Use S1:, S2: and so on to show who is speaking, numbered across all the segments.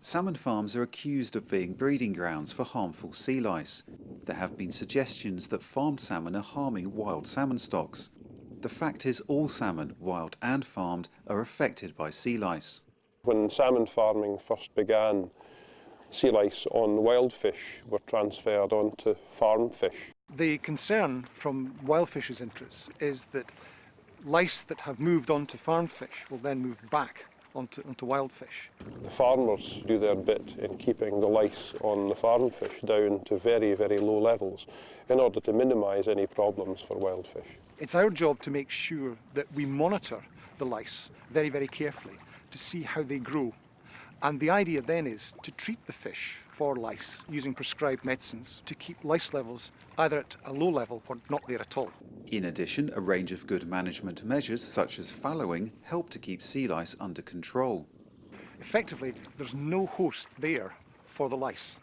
S1: Salmon farms are accused of being breeding grounds for harmful sea lice. There have been suggestions that farmed salmon are harming wild salmon stocks. The fact is all salmon, wild and farmed, are affected by sea lice.
S2: When salmon farming first began, sea lice on wild fish were transferred onto farm fish.
S3: The concern from wild fish's interests is that lice that have moved onto farm fish will then move back onto wild fish.
S2: The farmers do their bit in keeping the lice on the farm fish down to very, very low levels in order to minimise any problems for wild fish.
S3: It's our job to make sure that we monitor the lice very, very carefully to see how they grow. And the idea then is to treat the fish for lice using prescribed medicines to keep lice levels either at a low level or not there at all.
S1: In addition, a range of good management measures such as fallowing help to keep sea lice under control.
S3: Effectively, there's no host there for the lice.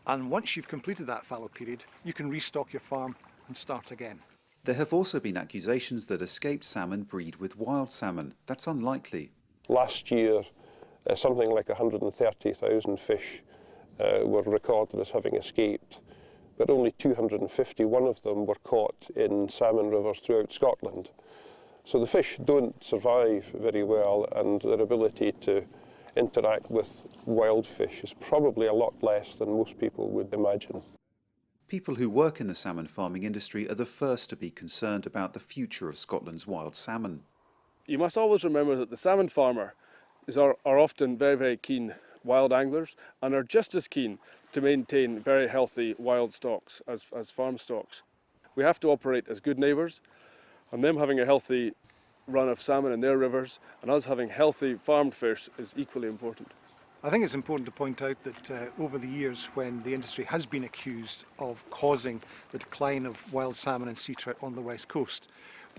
S3: And once you've completed that fallow period, you can restock your farm and start again.
S1: There have also been accusations that escaped salmon breed with wild salmon. That's unlikely.
S2: Last year, something like 130,000 fish were recorded as having escaped, but only 251 of them were caught in salmon rivers throughout Scotland. So the fish don't survive very well, and their ability to interact with wild fish is probably a lot less than most people would imagine.
S1: People who work in the salmon farming industry are the first to be concerned about the future of Scotland's wild salmon.
S4: You must always remember that the salmon farmer are often very, very keen wild anglers and are just as keen to maintain very healthy wild stocks as farm stocks. We have to operate as good neighbours, and them having a healthy run of salmon in their rivers and us having healthy farmed fish is equally important.
S3: I think it's important to point out that over the years, when the industry has been accused of causing the decline of wild salmon and sea trout on the west coast,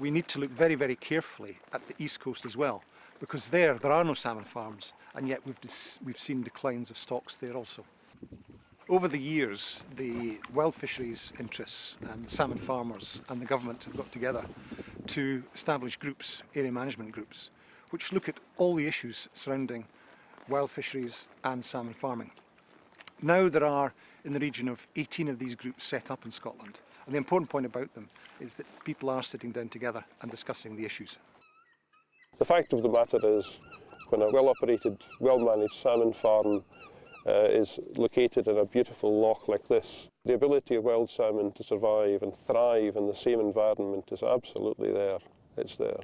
S3: we need to look very, very carefully at the east coast as well, because there are no salmon farms, and yet we've seen declines of stocks there also. Over the years, the wild fisheries interests and salmon farmers and the government have got together to establish groups, area management groups, which look at all the issues surrounding wild fisheries and salmon farming. Now there are in the region of 18 of these groups set up in Scotland, and the important point about them is that people are sitting down together and discussing the issues.
S2: The fact of the matter is, when a well-operated, well-managed salmon farm is located in a beautiful loch like this, the ability of wild salmon to survive and thrive in the same environment is absolutely there. It's there.